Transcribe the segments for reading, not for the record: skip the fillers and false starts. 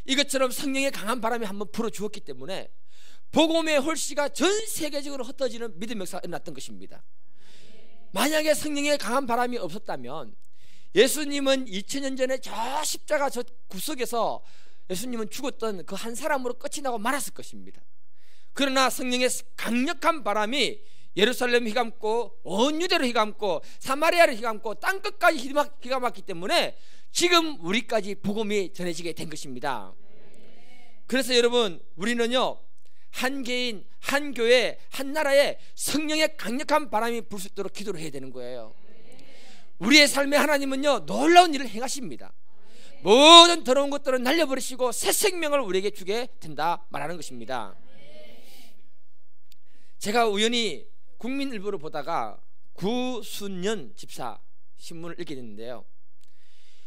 이것처럼 성령의 강한 바람이 한번 불어주었기 때문에 복음의 홀씨가 전 세계적으로 흩어지는 믿음의 역사가 일어났던 것입니다. 만약에 성령의 강한 바람이 없었다면 예수님은 2000년 전에 저 십자가 저 구석에서 예수님은 죽었던 그 한 사람으로 끝이 나고 말았을 것입니다. 그러나 성령의 강력한 바람이 예루살렘을 휘감고 온 유대를 휘감고 사마리아를 휘감고 땅끝까지 휘감았기 때문에 지금 우리까지 복음이 전해지게 된 것입니다. 그래서 여러분, 우리는요, 한 개인, 한 교회, 한 나라에 성령의 강력한 바람이 불 수 있도록 기도를 해야 되는 거예요. 우리의 삶에 하나님은요, 놀라운 일을 행하십니다. 모든 더러운 것들을 날려버리시고 새 생명을 우리에게 주게 된다 말하는 것입니다. 제가 우연히 국민일보를 보다가 구순년 집사 신문을 읽게 됐는데요,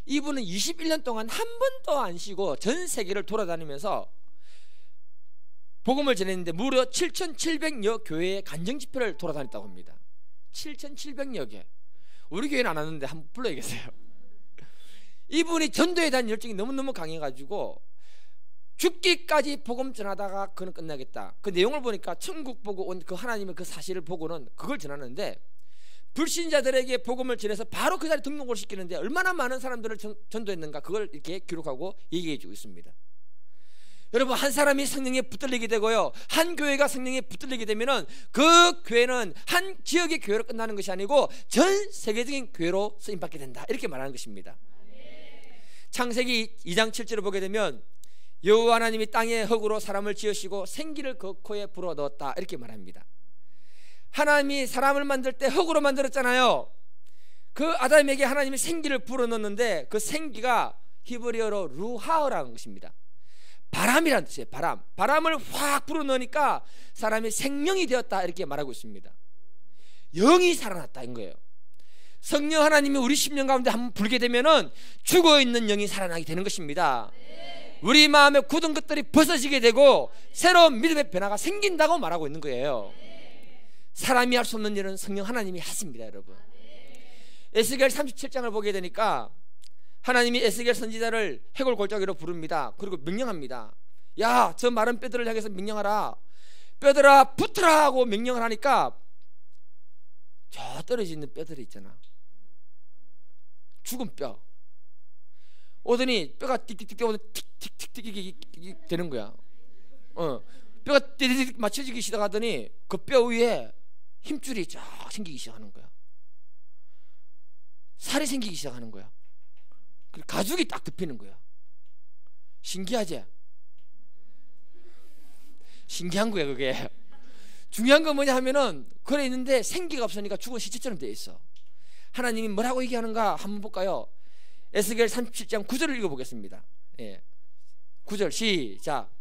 이분은 21년 동안 한 번도 안 쉬고 전 세계를 돌아다니면서 복음을 전했는데 무려 7,700여 교회의 간증집회를 돌아다녔다고 합니다. 7,700여 개. 우리 교회는 안 왔는데 한번 불러야겠어요. 이분이 전도에 대한 열정이 너무너무 강해가지고 죽기까지 복음 전하다가 그는 끝나겠다. 그 내용을 보니까 천국 보고 온 그 하나님의 그 사실을 보고는 그걸 전하는데, 불신자들에게 복음을 전해서 바로 그 자리에 등록을 시키는데 얼마나 많은 사람들을 전도했는가, 그걸 이렇게 기록하고 얘기해 주고 있습니다. 여러분, 한 사람이 성령에 붙들리게 되고요, 한 교회가 성령에 붙들리게 되면은 그 교회는 한 지역의 교회로 끝나는 것이 아니고 전 세계적인 교회로 쓰임받게 된다, 이렇게 말하는 것입니다. 창세기 2장 7절을 보게 되면 여호와 하나님이 땅에 흙으로 사람을 지으시고 생기를 그 코에 불어넣었다, 이렇게 말합니다. 하나님이 사람을 만들 때 흙으로 만들었잖아요. 그 아담에게 하나님이 생기를 불어넣었는데 그 생기가 히브리어로 루하어라는 것입니다. 바람이라는 뜻이에요. 바람을 확 불어넣으니까 사람이 생명이 되었다, 이렇게 말하고 있습니다. 영이 살아났다 인 거예요. 성령 하나님이 우리 심령 가운데 한번 불게 되면은 죽어있는 영이 살아나게 되는 것입니다. 우리 마음에 굳은 것들이 벗어지게 되고 새로운 믿음의 변화가 생긴다고 말하고 있는 거예요. 사람이 할 수 없는 일은 성령 하나님이 하십니다, 여러분. 에스겔 37장을 보게 되니까 하나님이 에스겔 선지자를 해골 골짜기로 부릅니다. 그리고 명령합니다. 야, 저 마른 뼈들을 향해서 명령하라. 뼈들아 붙으라 하고 명령을 하니까 저 떨어져 있는 뼈들이 있잖아, 죽은 뼈 오더니 뼈가 띡띡띡 오더니 틱틱틱틱 되는 거야. 뼈가 띡띡 맞춰지기 시작하더니 그 뼈 위에 힘줄이 쫙 생기기 시작하는 거야. 살이 생기기 시작하는 거야. 그리고 가죽이 딱 덮이는 거야. 신기하지? 신기한 거야 그게. 중요한 건 뭐냐 하면은 그래 있는데 생기가 없으니까 죽은 시체처럼 돼 있어. 하나님이 뭐라고 얘기하는가 한번 볼까요? 에스겔 37장 9절을 읽어보겠습니다. 9절 시작.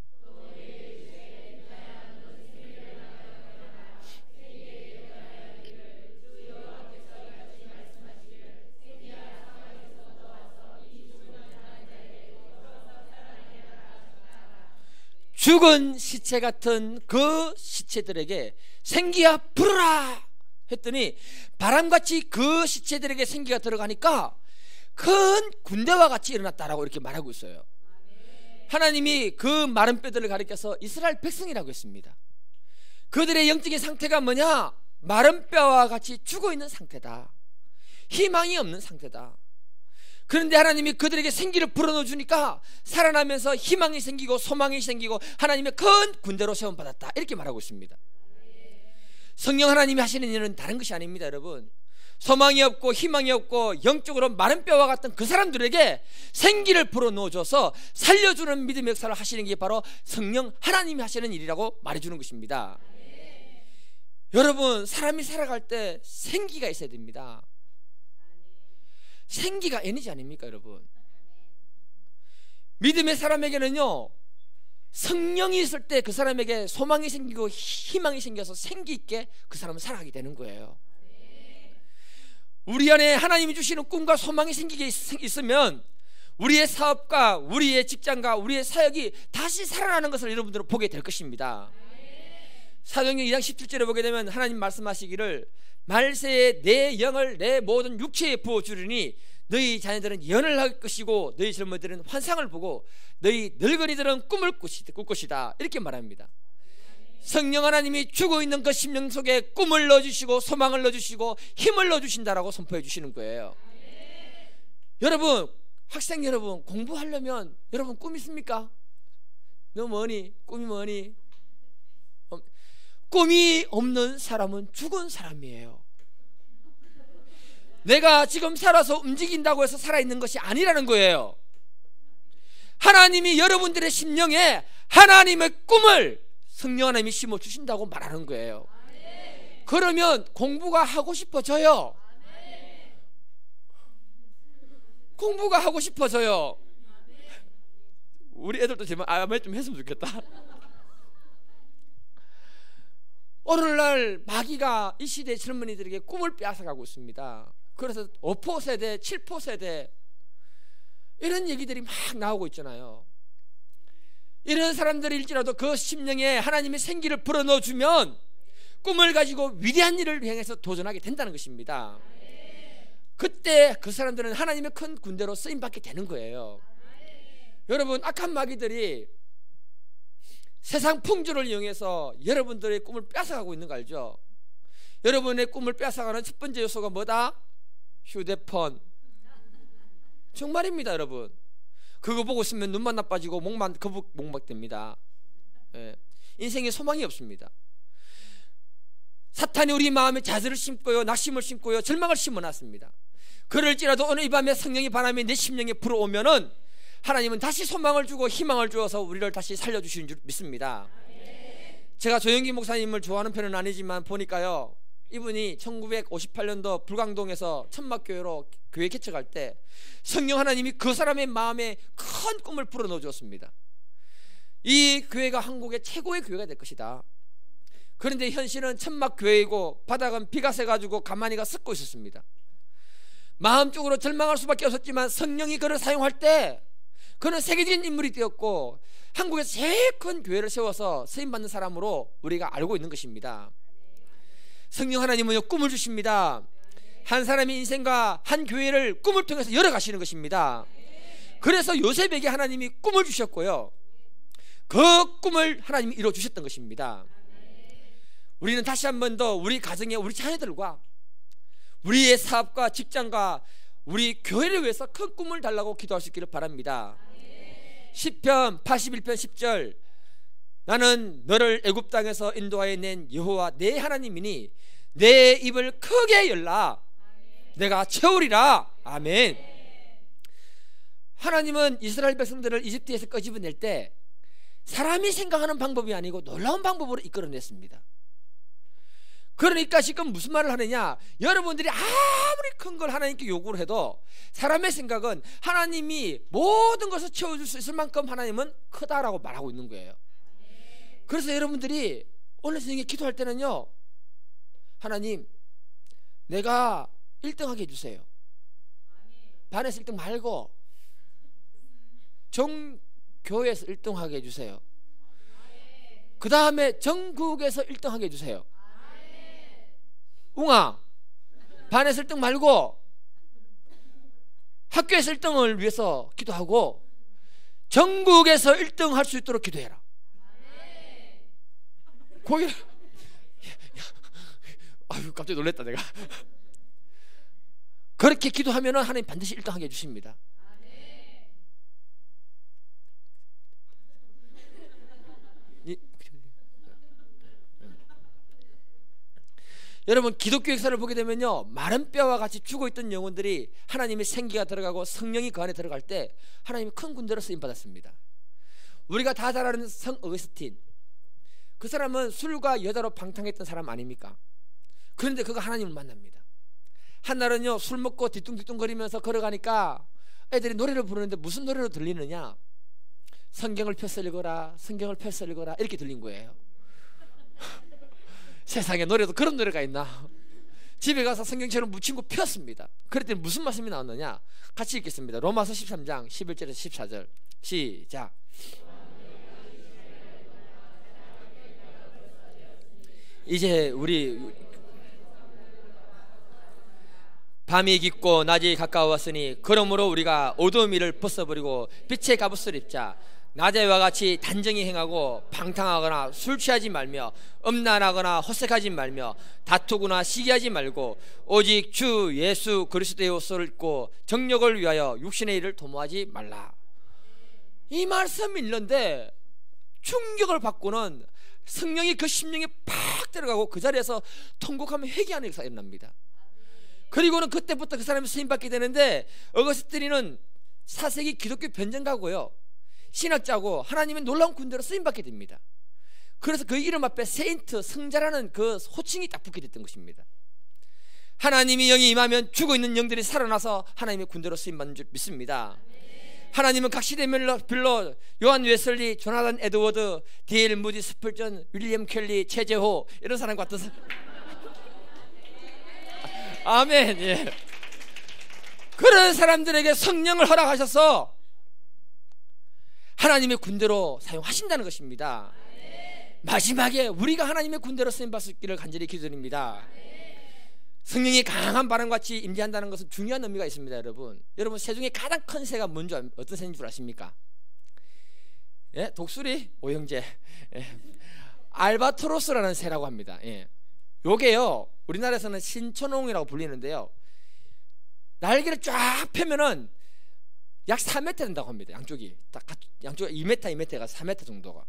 죽은 시체 같은 그 시체들에게 생기야 불어라 했더니 바람같이 그 시체들에게 생기가 들어가니까 큰 군대와 같이 일어났다라고 이렇게 말하고 있어요. 하나님이 그 마른 뼈들을 가리켜서 이스라엘 백성이라고 했습니다. 그들의 영적인 상태가 뭐냐? 마른 뼈와 같이 죽어있는 상태다. 희망이 없는 상태다. 그런데 하나님이 그들에게 생기를 불어넣어 주니까 살아나면서 희망이 생기고 소망이 생기고 하나님의 큰 군대로 세움받았다, 이렇게 말하고 있습니다. 성령 하나님이 하시는 일은 다른 것이 아닙니다, 여러분. 소망이 없고 희망이 없고 영적으로 마른 뼈와 같은 그 사람들에게 생기를 불어넣어줘서 살려주는 믿음의 역사를 하시는 게 바로 성령 하나님이 하시는 일이라고 말해주는 것입니다. 여러분, 사람이 살아갈 때 생기가 있어야 됩니다. 생기가 에너지 아닙니까, 여러분? 믿음의 사람에게는요, 성령이 있을 때 그 사람에게 소망이 생기고 희망이 생겨서 생기 있게 그 사람은 살아가게 되는 거예요. 우리 안에 하나님이 주시는 꿈과 소망이 생기게 있으면 우리의 사업과 우리의 직장과 우리의 사역이 다시 살아나는 것을 여러분들은 보게 될 것입니다. 사도행전 2장 17절에 보게 되면 하나님 말씀하시기를 말세에 내 영을 내 모든 육체에 부어주리니 너희 자녀들은 예언을 할 것이고 너희 젊은이들은 환상을 보고 너희 늙은이들은 꿈을 꿀 것이다. 이렇게 말합니다. 성령 하나님이 죽어있는 그 심령 속에 꿈을 넣어주시고 소망을 넣어주시고 힘을 넣어주신다라고 선포해 주시는 거예요. 여러분, 학생 여러분, 공부하려면 여러분 꿈 있습니까? 너 뭐니? 꿈이 뭐니? 꿈이 없는 사람은 죽은 사람이에요. 내가 지금 살아서 움직인다고 해서 살아있는 것이 아니라는 거예요. 하나님이 여러분들의 심령에 하나님의 꿈을 성령 하나님이 심어주신다고 말하는 거예요. 그러면 공부가 하고 싶어져요. 공부가 하고 싶어져요. 우리 애들도 제발 아멘 좀 했으면 좋겠다. 오늘날 마귀가 이 시대 젊은이들에게 꿈을 빼앗아가고 있습니다. 그래서 5포 세대, 7포 세대 이런 얘기들이 막 나오고 있잖아요. 이런 사람들일지라도 그 심령에 하나님의 생기를 불어넣어주면 꿈을 가지고 위대한 일을 향해서 도전하게 된다는 것입니다. 그때 그 사람들은 하나님의 큰 군대로 쓰임받게 되는 거예요. 여러분, 악한 마귀들이 세상 풍조를 이용해서 여러분들의 꿈을 뺏어가고 있는 거 알죠? 여러분의 꿈을 뺏어가는 첫 번째 요소가 뭐다? 휴대폰. 정말입니다. 여러분, 그거 보고 있으면 눈만 나빠지고 목만 거북목막됩니다. 인생에 소망이 없습니다. 사탄이 우리 마음에 좌절을 심고요, 낙심을 심고요, 절망을 심어놨습니다. 그럴지라도 오늘 이 밤에 성령의 바람이 내 심령에 불어오면은 하나님은 다시 소망을 주고 희망을 주어서 우리를 다시 살려주시는 줄 믿습니다. 제가 조영기 목사님을 좋아하는 편은 아니지만 보니까요, 이분이 1958년도 불광동에서 천막교회로 교회 개척할 때 성령 하나님이 그 사람의 마음에 큰 꿈을 불어넣어 주었습니다. 이 교회가 한국의 최고의 교회가 될 것이다. 그런데 현실은 천막교회이고 바닥은 비가 새가지고 가만히가 썩고 있었습니다. 마음적으로 절망할 수밖에 없었지만 성령이 그를 사용할 때 그는 세계적인 인물이 되었고 한국에서 제일 큰 교회를 세워서 세임받는 사람으로 우리가 알고 있는 것입니다. 성령 하나님은 꿈을 주십니다. 한 사람의 인생과 한 교회를 꿈을 통해서 열어가시는 것입니다. 그래서 요셉에게 하나님이 꿈을 주셨고요, 그 꿈을 하나님이 이루어주셨던 것입니다. 우리는 다시 한 번 더 우리 가정에 우리 자녀들과 우리의 사업과 직장과 우리 교회를 위해서 큰 꿈을 달라고 기도할 수 있기를 바랍니다. 시편 81편 10절, 나는 너를 애굽 땅에서 인도하여 낸 여호와 내 하나님이니 내 입을 크게 열라 내가 채우리라. 아멘. 하나님은 이스라엘 백성들을 이집트에서 끄집어낼 때 사람이 생각하는 방법이 아니고 놀라운 방법으로 이끌어냈습니다. 그러니까 지금 무슨 말을 하느냐, 여러분들이 아무리 큰 걸 하나님께 요구를 해도 사람의 생각은 하나님이 모든 것을 채워줄 수 있을 만큼 하나님은 크다라고 말하고 있는 거예요. 그래서 여러분들이 오늘 저녁에 기도할 때는요, 하나님 내가 1등하게 해주세요. 반에서 1등 말고 정교회에서 1등하게 해주세요. 그 다음에 전국에서 1등하게 해주세요. 웅아, 반에서 1등 말고 학교에서 1등을 위해서 기도하고 전국에서 1등 할 수 있도록 기도해라. 거기 아유 깜짝 놀랐다 내가. 그렇게 기도하면 하나님 반드시 1등하게 해주십니다. 여러분, 기독교 역사를 보게 되면요, 마른 뼈와 같이 죽어있던 영혼들이 하나님의 생기가 들어가고 성령이 그 안에 들어갈 때 하나님이 큰 군대로 쓰임받았습니다. 우리가 다 잘 아는 성 어거스틴, 그 사람은 술과 여자로 방탕했던 사람 아닙니까? 그런데 그가 하나님을 만납니다. 한날은요, 술 먹고 뒤뚱뒤뚱거리면서 걸어가니까 애들이 노래를 부르는데 무슨 노래로 들리느냐, 성경을 펴서 읽어라, 성경을 펴서 읽어라, 이렇게 들린 거예요. 세상에 노래도 그런 노래가 있나. 집에 가서 성경처럼 묻힌 거 폈습니다. 그랬더니 무슨 말씀이 나왔느냐, 같이 읽겠습니다. 로마서 13장 11절에서 14절 시작. 이제 우리 밤이 깊고 낮이 가까웠으니 그러므로 우리가 어두운 일을 벗어버리고 빛의 갑옷을 입자. 낮에와 같이 단정히 행하고 방탕하거나 술 취하지 말며 음란하거나 호색하지 말며 다투거나 시기하지 말고 오직 주 예수 그리스도의 옷을 입고 정력을 위하여 육신의 일을 도모하지 말라. 이 말씀이 있는데 충격을 받고는 성령이 그 심령에 팍 들어가고 그 자리에서 통곡하며 회개하는 역사가 일어납니다. 그리고는 그때부터 그 사람이 쓰임받게 되는데, 어거스틴은 4세기 기독교 변증가고요, 신학자고 하나님의 놀라운 군대로 쓰임받게 됩니다. 그래서 그 이름 앞에 세인트, 성자라는 그 호칭이 딱 붙게 됐던 것입니다. 하나님이 영이 임하면 죽어있는 영들이 살아나서 하나님의 군대로 쓰임받는 줄 믿습니다. 하나님은 각 시대별로 요한 웨슬리, 조나단 에드워드, D.L. 무디 스펄전, 윌리엄 켈리, 최재호 이런 사람 같은 아멘. 예. 그런 사람들에게 성령을 허락하셔서 하나님의 군대로 사용하신다는 것입니다. 마지막에 우리가 하나님의 군대로 쓰임받기를 간절히 기도드립니다. 성령이 강한 바람같이 임재한다는 것은 중요한 의미가 있습니다. 여러분 새 중에 가장 큰 새가 뭔지 어떤 새인 줄 아십니까? 예? 독수리, 오형제, 예. 알바트로스라는 새라고 합니다. 예. 요게요, 우리나라에서는 신천홍이라고 불리는데요, 날개를 쫙 펴면은 약 4m 된다고 합니다. 양쪽이 딱 양쪽이 2m가 4m 정도가.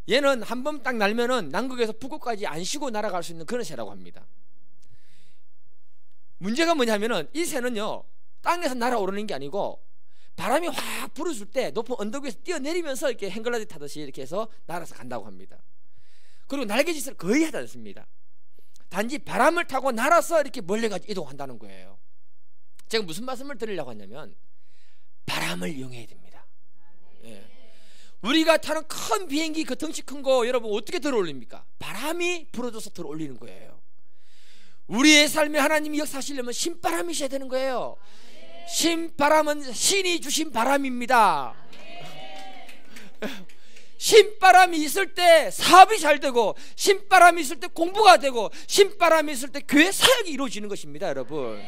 얘는 한번 딱 날면은 남극에서 북극까지 안 쉬고 날아갈 수 있는 그런 새라고 합니다. 문제가 뭐냐면은 이 새는요, 땅에서 날아오르는 게 아니고 바람이 확 불어줄 때 높은 언덕 위에서 뛰어내리면서 이렇게 행글라지 타듯이 이렇게 해서 날아서 간다고 합니다. 그리고 날개짓을 거의 하지 않습니다. 단지 바람을 타고 날아서 이렇게 멀리까지 이동한다는 거예요. 제가 무슨 말씀을 드리려고 하냐면, 바람을 이용해야 됩니다. 예. 우리가 타는 큰 비행기, 그 덩치 큰 거 여러분 어떻게 들어올립니까? 바람이 불어줘서 들어올리는 거예요. 우리의 삶에 하나님이 역사하시려면 신바람이셔야 되는 거예요. 신바람은 신이 주신 바람입니다. 신바람이 있을 때 사업이 잘 되고, 신바람이 있을 때 공부가 되고, 신바람이 있을 때 교회 사역이 이루어지는 것입니다. 여러분,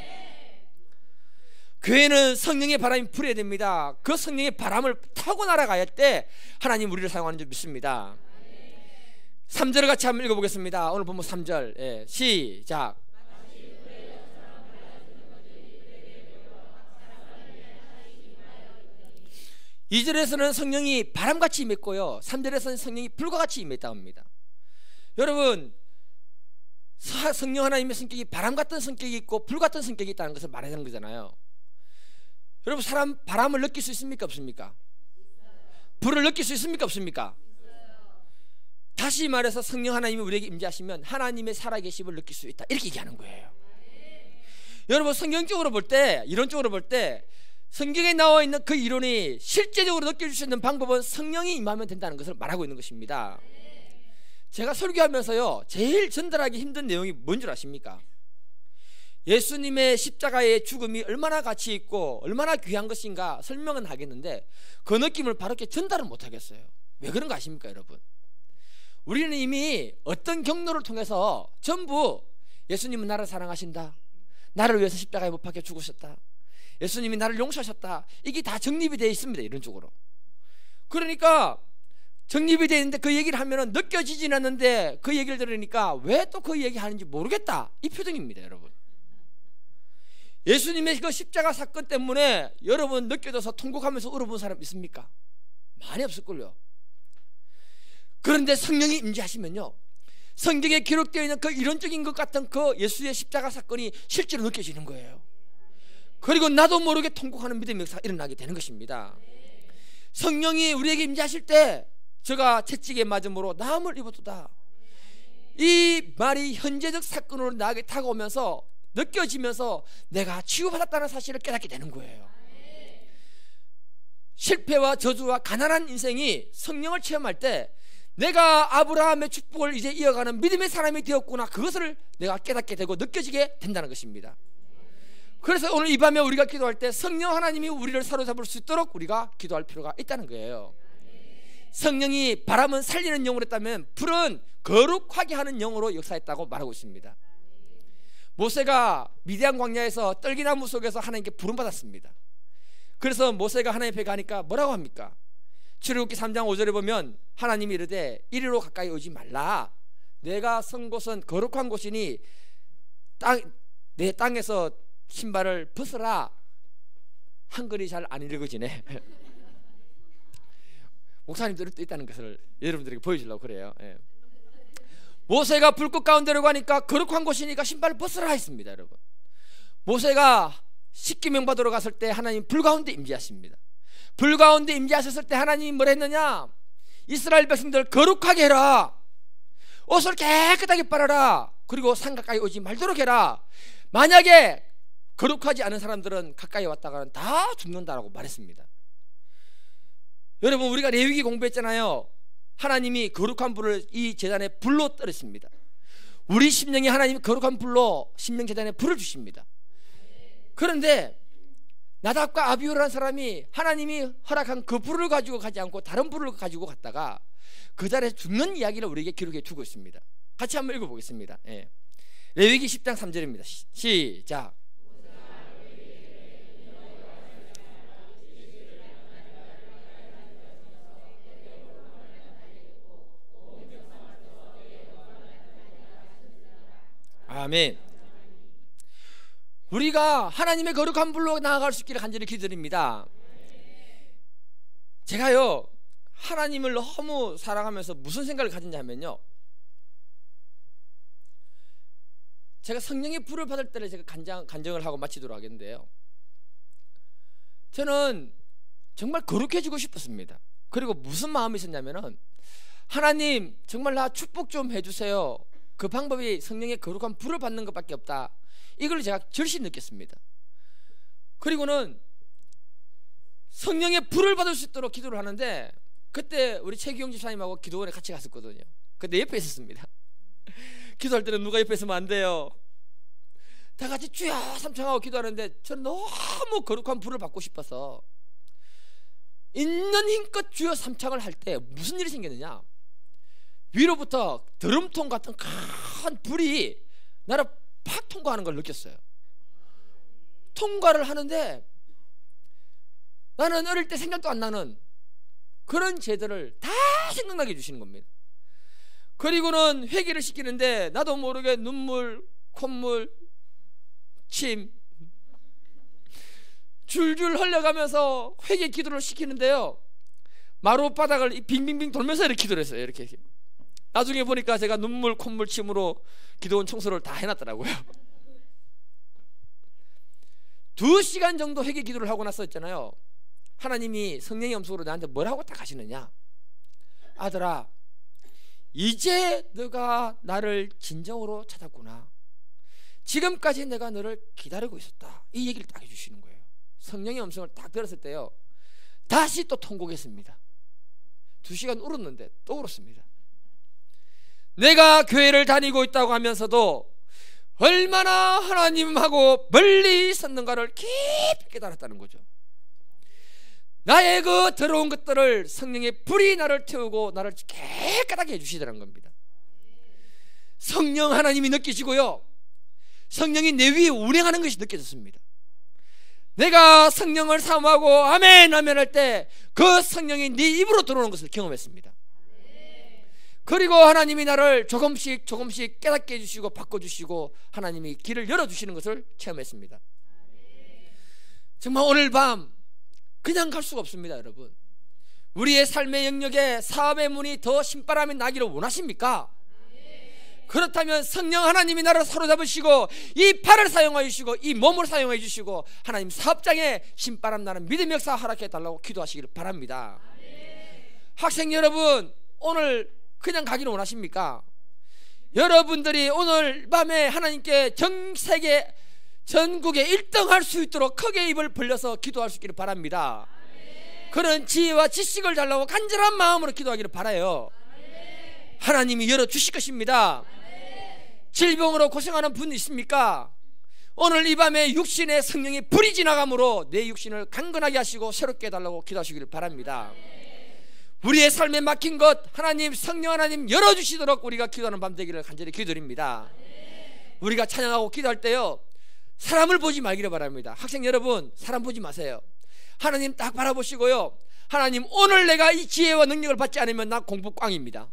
교회는 성령의 바람이 불어야 됩니다. 그 성령의 바람을 타고 날아갈 때 하나님 우리를 사용하는 줄 믿습니다. 3절을 같이 한번 읽어보겠습니다. 오늘 본문 3절. 예, 시작. 2절에서는 성령이 바람같이 임했고요, 3절에서는 성령이 불과 같이 임했다고 합니다. 여러분, 성령 하나님의 성격이 바람 같은 성격이 있고 불 같은 성격이 있다는 것을 말하는 거잖아요. 여러분, 사람 바람을 느낄 수 있습니까, 없습니까? 불을 느낄 수 있습니까, 없습니까? 다시 말해서 성령 하나님이 우리에게 임재하시면 하나님의 살아계심을 느낄 수 있다, 이렇게 얘기하는 거예요. 여러분, 성경적으로 볼 때, 이론적으로 볼 때 성경에 나와 있는 그 이론이 실제적으로 느껴질 수 있는 방법은 성령이 임하면 된다는 것을 말하고 있는 것입니다. 제가 설교하면서요, 제일 전달하기 힘든 내용이 뭔 줄 아십니까? 예수님의 십자가의 죽음이 얼마나 가치 있고 얼마나 귀한 것인가 설명은 하겠는데 그 느낌을 바르게 전달은 못하겠어요. 왜 그런가 아십니까, 여러분? 우리는 이미 어떤 경로를 통해서 전부 예수님은 나를 사랑하신다, 나를 위해서 십자가에 못 박혀 죽으셨다, 예수님이 나를 용서하셨다, 이게 다 정립이 되어 있습니다, 이런 쪽으로. 그러니까 정립이 되어 있는데 그 얘기를 하면은 느껴지진 않는데 그 얘기를 들으니까 왜 또 그 얘기 하는지 모르겠다, 이 표정입니다. 여러분, 예수님의 그 십자가 사건 때문에 여러분 느껴져서 통곡하면서 울어본 사람 있습니까? 많이 없을걸요. 그런데 성령이 임재하시면요, 성경에 기록되어 있는 그 이론적인 것 같은 그 예수의 십자가 사건이 실제로 느껴지는 거예요. 그리고 나도 모르게 통곡하는 믿음의 역사가 일어나게 되는 것입니다. 성령이 우리에게 임재하실 때 저가 채찍에 맞음으로 나음을 입었도다, 이 말이 현재적 사건으로 나에게 다가오면서 느껴지면서 내가 치유받았다는 사실을 깨닫게 되는 거예요. 실패와 저주와 가난한 인생이 성령을 체험할 때 내가 아브라함의 축복을 이제 이어가는 믿음의 사람이 되었구나, 그것을 내가 깨닫게 되고 느껴지게 된다는 것입니다. 그래서 오늘 이 밤에 우리가 기도할 때 성령 하나님이 우리를 사로잡을 수 있도록 우리가 기도할 필요가 있다는 거예요. 성령이 바람은 살리는 영으로 했다면 불은 거룩하게 하는 영으로 역사했다고 말하고 있습니다. 모세가 미디안 광야에서 떨기나무 속에서 하나님께 부름받았습니다. 그래서 모세가 하나님 앞에 가니까 뭐라고 합니까? 출애굽기 3장 5절에 보면 하나님이 이르되 이리로 가까이 오지 말라. 내가 선 곳은 거룩한 곳이니 내 땅에서 신발을 벗어라. 한글이 잘 안 읽어지네. 목사님들은 또 있다는 것을 여러분들에게 보여주려고 그래요. 예. 모세가 불꽃 가운데로 가니까 거룩한 곳이니까 신발을 벗으라 했습니다. 여러분, 모세가 십계명 받으러 갔을 때 하나님 불 가운데 임재하십니다. 불 가운데 임재하셨을 때 하나님이 뭘 했느냐? 이스라엘 백성들 거룩하게 해라. 옷을 깨끗하게 빨아라. 그리고 산 가까이 오지 말도록 해라. 만약에 거룩하지 않은 사람들은 가까이 왔다가는 다 죽는다라고 말했습니다. 여러분, 우리가 레위기 공부했잖아요. 하나님이 거룩한 불을 이 제단에 불로 떨었습니다. 우리 심령에 하나님이 거룩한 불로 심령 제단에 불을 주십니다. 그런데 나답과 아비후라는 사람이 하나님이 허락한 그 불을 가지고 가지 않고 다른 불을 가지고 갔다가 그 자리에서 죽는 이야기를 우리에게 기록해 두고 있습니다. 같이 한번 읽어보겠습니다. 예. 레위기 10장 3절입니다. 시작. 아멘. 우리가 하나님의 거룩한 불로 나아갈 수 있기를 간절히 기도드립니다. 제가요, 하나님을 너무 사랑하면서 무슨 생각을 가졌냐면요, 제가 성령의 불을 받을 때를 제가 간증을 하고 마치도록 하겠는데요, 저는 정말 거룩해지고 싶었습니다. 그리고 무슨 마음이 있었냐면은, 하나님 정말 나 축복 좀 해주세요. 그 방법이 성령의 거룩한 불을 받는 것밖에 없다. 이걸 제가 절실히 느꼈습니다. 그리고는 성령의 불을 받을 수 있도록 기도를 하는데, 그때 우리 최기용 집사님하고 기도원에 같이 갔었거든요. 그때 옆에 있었습니다. 기도할 때는 누가 옆에 있으면 안 돼요. 다 같이 주여 삼창하고 기도하는데 저는 너무 거룩한 불을 받고 싶어서 있는 힘껏 주여 삼창을 할 때 무슨 일이 생겼느냐, 위로부터 드럼통 같은 큰 불이 나를 팍 통과하는 걸 느꼈어요. 통과를 하는데 나는 어릴 때 생각도 안 나는 그런 제도를 다 생각나게 해주시는 겁니다. 그리고는 회개를 시키는데 나도 모르게 눈물, 콧물, 침 줄줄 흘려가면서 회개 기도를 시키는데요, 마룻바닥을 빙빙빙 돌면서 이렇게 기도를 했어요. 이렇게. 나중에 보니까 제가 눈물, 콧물, 침으로 기도원 청소를 다 해놨더라고요. 2시간 정도 회개 기도를 하고 나서 있잖아요, 하나님이 성령의 음성으로 나한테 뭐라고 딱 하시느냐, 아들아 이제 너가 나를 진정으로 찾았구나. 지금까지 내가 너를 기다리고 있었다. 이 얘기를 딱 해주시는 거예요. 성령의 음성을 딱 들었을 때요, 다시 또 통곡했습니다. 2시간 울었는데 또 울었습니다. 내가 교회를 다니고 있다고 하면서도 얼마나 하나님하고 멀리 섰는가를 깊이 깨달았다는 거죠. 나의 그 더러운 것들을 성령의 불이 나를 태우고 나를 깨끗하게 해주시더라는 겁니다. 성령 하나님이 느끼시고요, 성령이 내 위에 운행하는 것이 느껴졌습니다. 내가 성령을 사모하고 아멘 아멘 할 때 그 성령이 네 입으로 들어오는 것을 경험했습니다. 그리고 하나님이 나를 조금씩 조금씩 깨닫게 해주시고 바꿔주시고 하나님이 길을 열어주시는 것을 체험했습니다. 정말 오늘 밤 그냥 갈 수가 없습니다. 여러분, 우리의 삶의 영역에 사업의 문이 더 신바람이 나기를 원하십니까? 그렇다면 성령 하나님이 나를 사로잡으시고 이 팔을 사용하여 주시고 이 몸을 사용하여 주시고 하나님 사업장에 신바람 나는 믿음의 역사 허락해 달라고 기도하시기를 바랍니다. 학생 여러분, 오늘 그냥 가기를 원하십니까? 여러분들이 오늘 밤에 하나님께 전 세계 전국에 1등 할 수 있도록 크게 입을 벌려서 기도할 수 있기를 바랍니다. 그런 지혜와 지식을 달라고 간절한 마음으로 기도하기를 바라요. 하나님이 열어주실 것입니다. 질병으로 고생하는 분 있습니까? 오늘 이 밤에 육신의 성령이 불이 지나감으로 내 육신을 강건하게 하시고 새롭게 해달라고 기도하시기를 바랍니다. 우리의 삶에 막힌 것 하나님, 성령 하나님 열어주시도록 우리가 기도하는 밤 되기를 간절히 기도드립니다. 우리가 찬양하고 기도할 때요, 사람을 보지 말기를 바랍니다. 학생 여러분, 사람 보지 마세요. 하나님 딱 바라보시고요, 하나님 오늘 내가 이 지혜와 능력을 받지 않으면 나 공부 꽝입니다.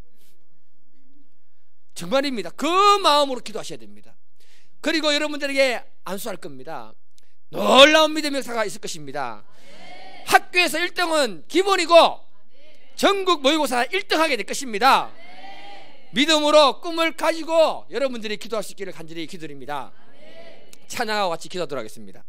정말입니다. 그 마음으로 기도하셔야 됩니다. 그리고 여러분들에게 안수할 겁니다. 놀라운 믿음의 역사가 있을 것입니다. 학교에서 1등은 기본이고 전국 모의고사 1등하게 될 것입니다. 믿음으로 꿈을 가지고 여러분들이 기도할 수 있기를 간절히 기도드립니다. 찬양하고 같이 기도하도록 하겠습니다.